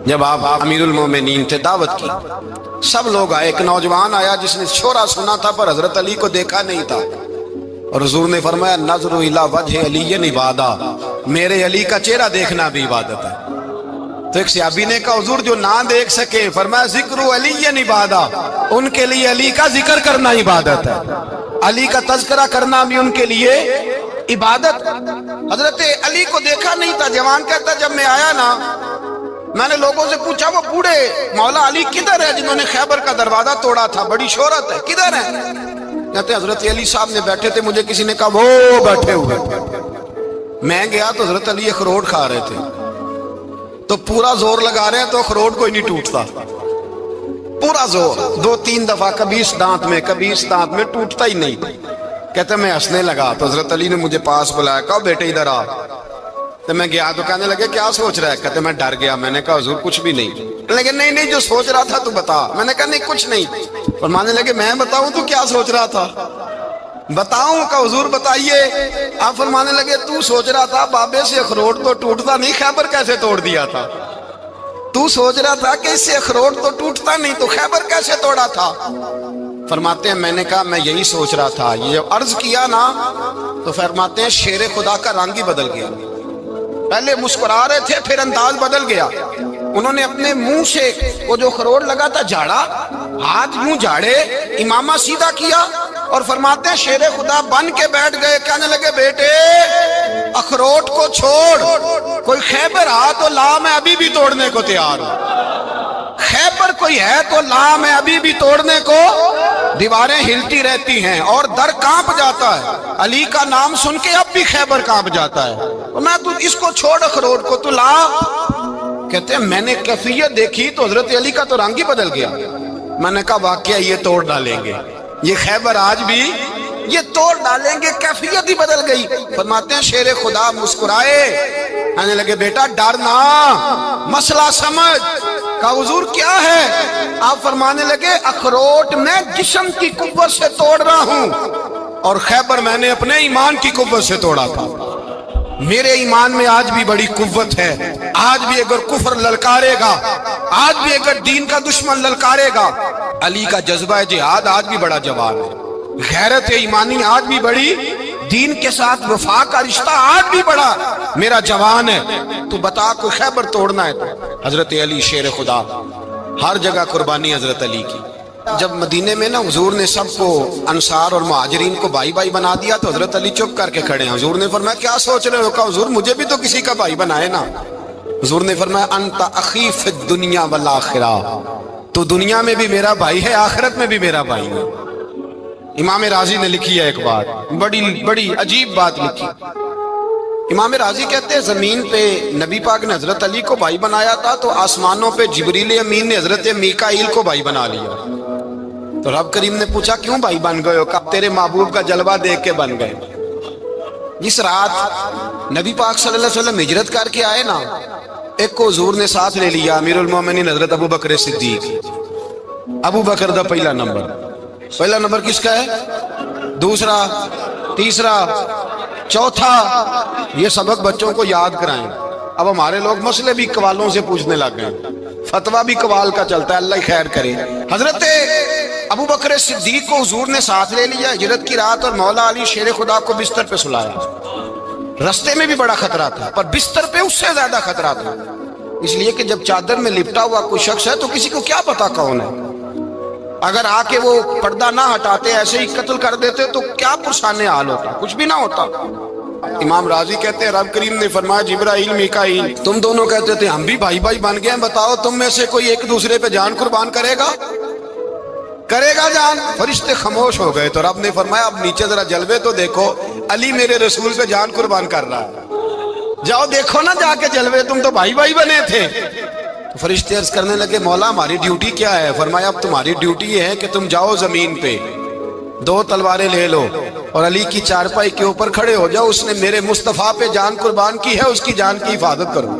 جب آپ امیر المومنین تھے دعوت کی، سب لوگ آئے، ایک نوجوان آیا جس نے شورا سنا تھا پر حضرت علی کو دیکھا نہیں تھا، اور حضور نے فرمایا نظر الی وجہ علی عبادہ، میرے علی کا چہرہ دیکھنا بھی عبادت ہے۔ تو ایک صحابی نے کہا حضور جو نہ دیکھ سکے، فرمایا ذکر علی عبادہ، ان کے لیے علی کا ذکر کرنا عبادت ہے، علی کا تذکرہ کرنا بھی ان کے لیے عبادت۔ حضرت علی کو دیکھا نہیں تھا، جوان کہتا جب میں آیا نا، میں نے لوگوں سے پوچھا وہ بوڑھے مولا علی کدھر ہے جنہوں نے خیبر کا دروازہ توڑا تھا، بڑی شہرت ہے، کدھر ہے؟ کہتے ہیں حضرت علی صاحب نے بیٹھے تھے، مجھے کسی نے کہا وہ بیٹھے ہوئے۔ میں گیا تو حضرت علی اخروٹ کھا رہے تھے، تو پورا زور لگا رہے ہیں تو اخروٹ کوئی نہیں ٹوٹتا، پورا زور 2-3 دفعہ، کبھی اس دانت میں کبھی اس دانت میں، ٹوٹتا ہی نہیں۔ کہتے میں ہنسنے لگا تو حضرت علی نے مجھے پاس بلایا، کہا بیٹے ادھر آ۔ تو میں گیا تو کہنے لگے کیا سوچ رہا ہے؟ کہتے میں ڈر گیا، میں نے کہا حضور کچھ بھی نہیں۔ لیکن نہیں جو سوچ رہا تھا تو بتا۔ میں نے کہا نہیں کچھ نہیں۔ فرمانے لگے میں بتاؤں تو کیا سوچ رہا تھا؟ بتاؤں؟ کہ حضور بتائیے۔ آپ فرمانے لگے تو سوچ رہا تھا بابے سے اخروٹ تو ٹوٹتا نہیں، خیبر کیسے توڑ دیا تھا؟ تو سوچ رہا تھا کہ اس سے اخروٹ تو ٹوٹتا نہیں تو خیبر کیسے توڑا تھا؟ فرماتے ہیں میں نے کہا میں یہی سوچ رہا تھا۔ یہ عرض کیا نا تو فرماتے ہیں شیر خدا کا رنگ ہی بدل گیا، پہلے مسکرا رہے تھے پھر انداز بدل گیا۔ انہوں نے اپنے منہ سے وہ جو خروٹ لگا تھا جھاڑا، ہاتھ یوں جھاڑے، امامہ سیدھا کیا، اور فرماتے ہیں شیر خدا بن کے بیٹھ گئے، کہنے لگے بیٹے اخروٹ کو چھوڑ، کوئی خیبر آ تو لا، میں ابھی بھی توڑنے کو تیار ہوں، خیبر کوئی ہے تو لا، میں ابھی بھی توڑنے کو۔ دیواریں ہلتی رہتی ہیں اور در کانپ جاتا ہے، علی کا نام سن کے اب بھی خیبر کانپ جاتا ہے، میں تو اس کو چھوڑ اخروٹ کو تو لا۔ کہتے ہیں میں نے کیفیت دیکھی تو حضرت علی کا تو رنگ ہی بدل گیا۔ میں نے کہا واقعہ یہ توڑ ڈالیں گے، یہ خیبر آج بھی یہ توڑ ڈالیں گے، کیفیت ہی بدل گئی۔ فرماتے ہیں شیر خدا مسکرائے، کہنے لگے بیٹا ڈرنا، مسئلہ سمجھ۔ کہا حضور کیا ہے؟ آپ فرمانے لگے اخروٹ میں جسم کی قوت سے توڑ رہا ہوں، اور خیبر میں نے اپنے ایمان کی قوت سے توڑا تھا۔ میرے ایمان میں آج بھی بڑی قوت ہے، آج بھی اگر کفر للکارے گا، آج بھی اگر دین کا دشمن للکارے گا، علی کا جذبہ جہاد آج بھی بڑا جوان ہے، غیرت ایمانی آج بھی بڑی، دین کے ساتھ وفا کا رشتہ آج بھی بڑا میرا جوان ہے۔ تو بتا کوئی خیبر توڑنا ہے تو حضرت علی شیر خدا، ہر جگہ قربانی حضرت علی کی۔ جب مدینے میں نا حضور نے سب کو انصار اور مہاجرین کو بھائی بھائی بنا دیا تو حضرت علی چپ کر کے کھڑے ہیں۔ حضور نے فرمایا کیا سوچ رہے ہو؟ کہا حضور مجھے بھی تو کسی کا بھائی بنائے نا۔ حضور نے فرمایا انت اخی فی الدنیا والآخرہ، تو دنیا میں بھی میرا بھائی ہے، آخرت میں بھی میرا بھائی ہے۔ امام راضی نے لکھی ہے ایک بات، بڑی عجیب بات لکھی۔ امام راضی کہتے ہیں زمین پہ نبی پاک نے حضرت علی کو بھائی بنایا تھا تو آسمانوں پہ جبریل امین نے حضرت میکائیل کو بھائی بنا لیا۔ تو رب کریم نے پوچھا کیوں بھائی بن گئے ہو؟ کہا تیرے محبوب کا جلوہ دیکھ کے بن گئے۔ جس رات نبی پاک صلی اللہ علیہ وسلم ہجرت کر کے آئے نا، ایک کو حضور نے ساتھ لے لیا، امیر المومنین حضرت ابو بکر صدیق۔ ابو بکر دا پہلا نمبر کس کا ہے؟ دوسرا، تیسرا، چوتھا، یہ سبق بچوں کو یاد کرائیں۔ اب ہمارے لوگ مسئلے بھی قوالوں سے پوچھنے لگ گئے، فتویٰ بھی قوال کا چلتا ہے، اللہ خیر کرے۔ حضرت ابو بکر صدیق کو حضور نے ساتھ لے لیا ہجرت کی رات، اور مولا علی شیر خدا کو بستر پہ سلایا۔ رستے میں بھی بڑا خطرہ تھا پر بستر پہ اس سے زیادہ خطرہ تھا، اس لیے کہ جب چادر میں لپٹا ہوا کوئی شخص ہے تو کسی کو کیا پتا کون ہے، اگر آ کے وہ پردہ نہ ہٹاتے ایسے ہی قتل کر دیتے تو کیا پرسانے حال ہوتا، کچھ بھی نہ ہوتا۔ امام راضی کہتے ہیں رب کریم نے فرمایا جبرائیل میکائیل تم دونوں کہتے تھے ہم بھی بھائی بھائی بن گئے ہیں، بتاؤ تم میں سے کوئی ایک دوسرے پہ جان قربان کرے گا جان؟ فرشتے خاموش ہو گئے تو رب نے فرمایا اب نیچے ذرا جلوے تو دیکھو، علی میرے رسول پہ جان قربان کر رہا ہے، جاؤ دیکھو نا جا کے جلوے، تم تو بھائی بھائی بنے تھے۔ فرشتے عرض کرنے لگے مولا ہماری ڈیوٹی کیا ہے؟ فرمایا اب تمہاری ڈیوٹی یہ ہے کہ تم جاؤ زمین پہ 2 تلواریں لے لو اور علی کی چارپائی کے اوپر کھڑے ہو جاؤ، اس نے میرے مصطفیٰ پہ جان قربان کی ہے، اس کی جان کی حفاظت کرو۔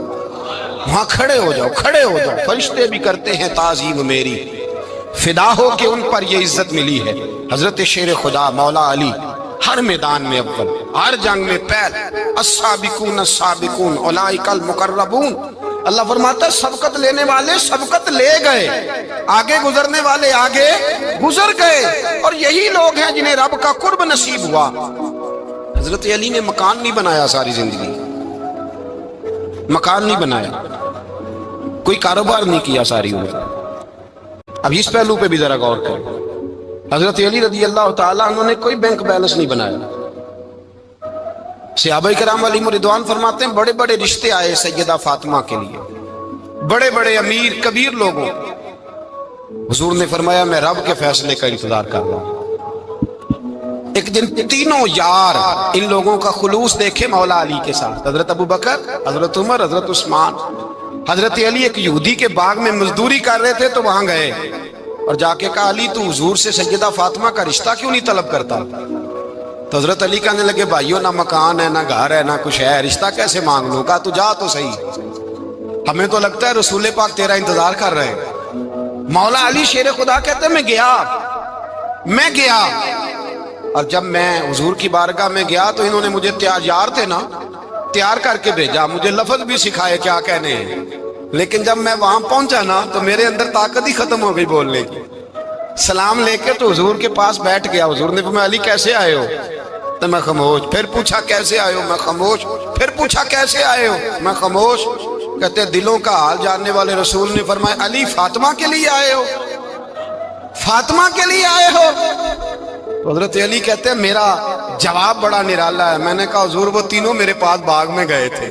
وہاں کھڑے ہو جاؤ۔ فرشتے بھی کرتے ہیں تعظیم میری، فدا ہو کہ ان پر یہ عزت ملی ہے۔ حضرت شیر خدا مولا علی ہر میدان میں اول، ہر جنگ میں پہل، السابقون السابقون اولئک المقربون، اللہ فرماتا ہے سبقت لینے والے سبقت لے گئے، آگے گزرنے والے آگے گزر گئے، اور یہی لوگ ہیں جنہیں رب کا قرب نصیب ہوا۔ حضرت علی نے مکان نہیں بنایا ساری زندگی، مکان نہیں بنایا، کوئی کاروبار نہیں کیا ساری عمر۔ اب اس پہلو پہ بھی ذرا غور کریں، حضرت علی رضی اللہ تعالیٰ عنہ نے کوئی بینک بیلنس نہیں بنایا۔ صحابہ کرام علیہم رضوان فرماتے ہیں بڑے بڑے رشتے آئے سیدہ فاطمہ کے لیے، بڑے بڑے امیر کبیر لوگوں، حضور نے فرمایا میں رب کے فیصلے کا انتظار کر رہا ہوں۔ ایک دن تینوں یار ان لوگوں کا خلوص دیکھے مولا علی کے ساتھ، حضرت ابوبکر، حضرت عمر، حضرت عثمان۔ حضرت علی ایک یہودی کے باغ میں مزدوری کر رہے تھے تو وہاں گئے اور جا کے کہا علی تو حضور سے سیدہ فاطمہ کا رشتہ کیوں نہیں طلب کرتا؟ تو حضرت علی کہنے لگے بھائیو نہ مکان ہے نہ گھر ہے نہ کچھ ہے، رشتہ کیسے مانگ لوں؟ کہا تو جا تو صحیح، ہمیں تو لگتا ہے رسول پاک تیرا انتظار کر رہے ہیں۔ مولا علی شیر خدا کہتے ہیں میں گیا اور جب میں حضور کی بارگاہ میں گیا تو انہوں نے مجھے تیار تھے نا، تیار کر کے بھیجا، مجھے لفظ بھی سکھائے کیا کہنے ہیں، لیکن جب میں وہاں پہنچا نا تو میرے اندر طاقت ہی ختم ہو گئی بولنے کی۔ سلام لے کے تو حضور کے پاس بیٹھ گیا، حضور نے فرمایا علی کیسے آئے ہو؟ تو میں خاموش، پھر پوچھا کیسے آئے ہو؟ میں خاموش، پھر پوچھا کیسے آئے ہو؟ میں خاموش۔ کہتے دلوں کا حال جاننے والے رسول نے فرمایا علی فاطمہ کے لیے آئے ہو؟ فاطمہ کے لیے آئے ہو؟ تو حضرت علی کہتے ہیں میرا جواب بڑا نرالا ہے، میں نے کہا حضور وہ تینوں میرے پاس باغ میں گئے تھے،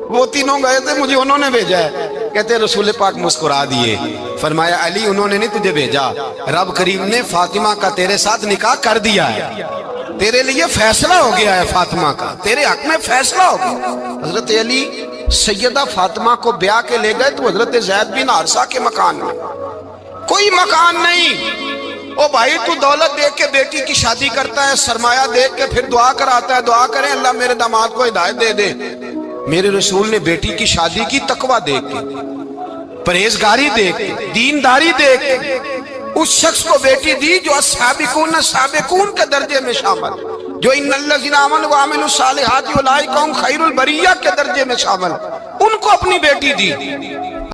وہ تینوں گئے تھے، مجھے انہوں نے بھیجا ہے۔ کہتے رسول پاک مسکرا دیے، فرمایا علی انہوں نے نہیں تجھے بھیجا، رب کریم نے فاطمہ کا تیرے ساتھ نکاح کر دیا ہے، تیرے لیے فیصلہ ہو گیا ہے، فاطمہ کا تیرے حق میں فیصلہ ہو گیا۔ حضرت علی سیدہ فاطمہ کو بیاہ کے لے گئے تو حضرت زید بن حارثہ کے مکان میں، کوئی مکان نہیں۔ او بھائی تو دولت دیکھ کے بیٹی کی شادی کرتا ہے، سرمایہ دیکھ کے پھر دعا کراتا ہے، دعا کریں اللہ میرے داماد کو ہدایت دے دے۔ میرے رسول نے بیٹی کی شادی کی تقوی دیکھ کے، پرہیزگاری دیکھ کے، دینداری دیکھ کے، اس شخص کو بیٹی دی جو السابقون السابقون کے درجے میں شامل، جو ان الذین آمنوا وعملوا الصالحات اولئک هم خیر البریہ کے درجے میں شامل، ان کو اپنی بیٹی دی۔